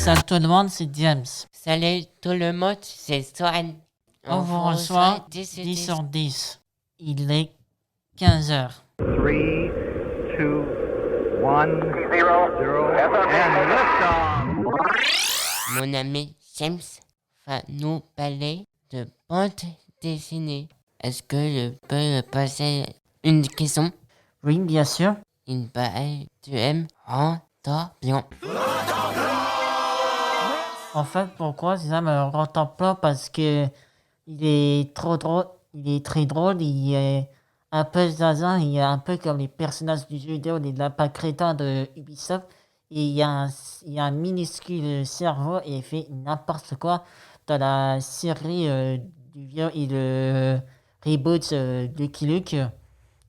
Salut tout le monde, c'est James. Salut tout le monde, c'est Soren. On vous reçoit 10 sur 10. Il est 15h. 3, 2, 1, 0, and liftoff. Mon ami James va nous parler de bande dessinée. Est-ce que je peux poser une question? Oui, bien sûr. Une balle, tu aimes bien. En fait, pourquoi c'est ça me Rentemplant? Parce que il est trop drôle. Il est très drôle. Il est un peu zaza. Il est un peu comme les personnages du jeu vidéo, les lapins crétins de Ubisoft. Et il y a un minuscule cerveau et il fait n'importe quoi dans la série du vieux et le reboot de Lucky Luke.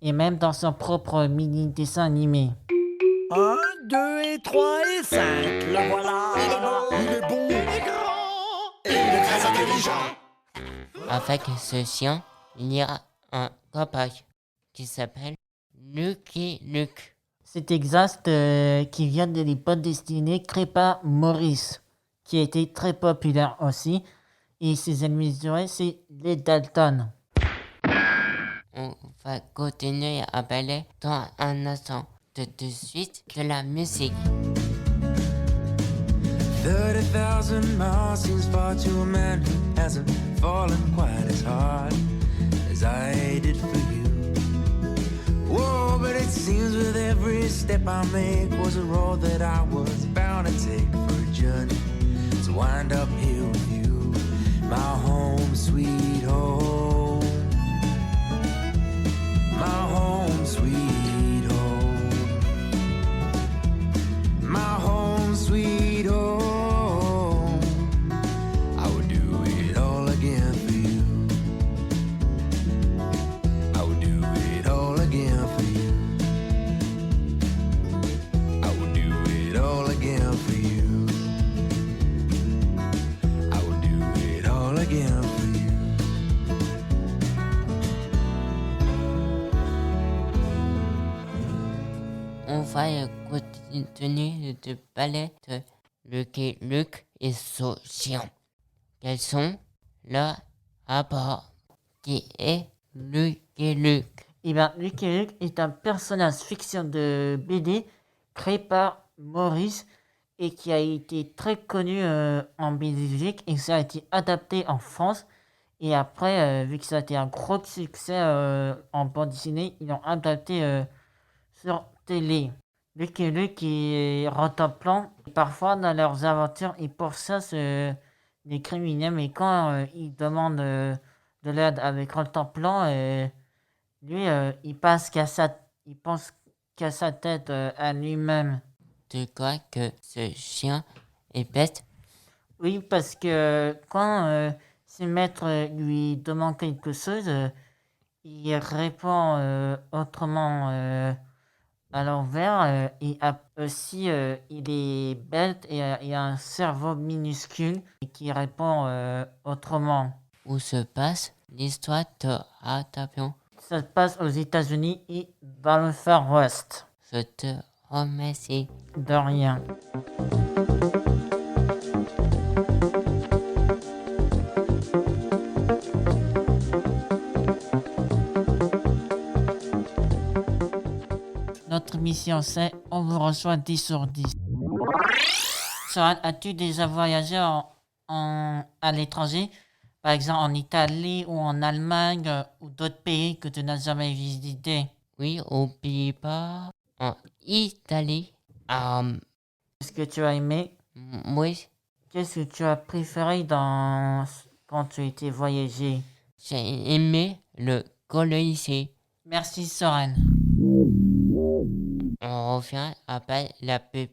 Et même dans son propre mini dessin animé. 1, 2 et 3 et 5, le voilà. Il est beau, il est bon, il est grand, et il est très intelligent. Avec ce chien, il y a un copain qui s'appelle Lucky Luke. C'est exact, qui vient de les bandes dessinées créées par Maurice, qui a été très populaire aussi. Et ses ennemis jurés, c'est les Dalton. On va continuer à parler dans un instant. De suite de la musique. 30,000 miles seems far to a man who hasn't fallen quite as hard as I did for you. Whoa, but it seems with every step I make was a road that I was bound to take for a journey to wind up here with you, my home sweet home, my home sweet home. My home sweet home, I would do it all again for you. I would do it all again for you. I would do it all again for you. I would do it all again for you. On va continuer de parler de Lucky Luke et son chien. Quels sont leurs rapports? Qui est Lucky Luke? Et bien, Lucky Luke est un personnage fiction de BD créé par Maurice et qui a été très connu en Belgique et ça a été adapté en France. Et après, vu que ça a été un gros succès en bande dessinée, ils l'ont adapté sur télé. Lucky Luke est Rentemplant. Parfois, dans leurs aventures, ils pourchassent des criminels, mais quand ils demandent de l'aide avec Rentemplant, lui, il pense qu'à sa tête à lui-même. Tu crois que ce chien est bête? Oui, parce que quand ses maîtres lui demandent quelque chose, il répond autrement à l'envers. Et aussi, il est bête et il a un cerveau minuscule et qui répond autrement. Où se passe l'histoire de Rentemplant? Ça se passe aux États-Unis et dans le Far West. Je te remercie. De rien. Notre mission c'est on vous reçoit 10 sur 10. Soren, as-tu déjà voyagé à l'étranger? Par exemple en Italie ou en Allemagne ou d'autres pays que tu n'as jamais visités? Oui, aux Pays-Bas, en Italie. Qu'est-ce que tu as aimé? Oui, Qu'est-ce que tu as préféré quand tu étais voyagé? j'ai aimé le Colisée. Merci Soren. On revient après la pub.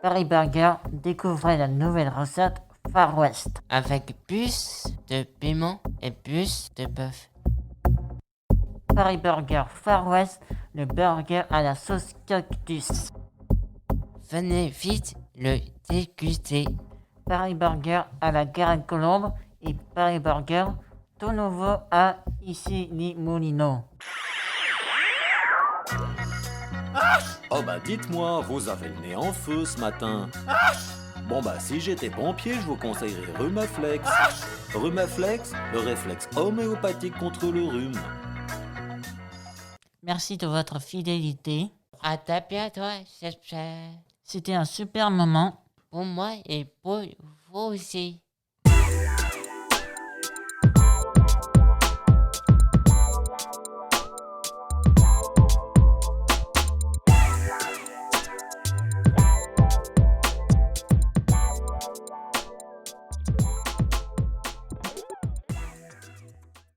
Paris Burger, découvrez la nouvelle recette Far West. Avec plus de piment et plus de bœuf. Paris Burger Far West, le burger à la sauce cactus. Venez vite le déguster. Paris Burger à la Garenne Colombe et Paris Burger tout nouveau à Ici les Moulineaux. Oh bah dites-moi, vous avez le nez en feu ce matin. Bon bah si j'étais pompier, je vous conseillerais Rhumaflex. Rhumaflex, le réflexe homéopathique contre le rhume. Merci de votre fidélité. À ta bientôt, j'espère. C'était un super moment. Pour moi et pour vous aussi.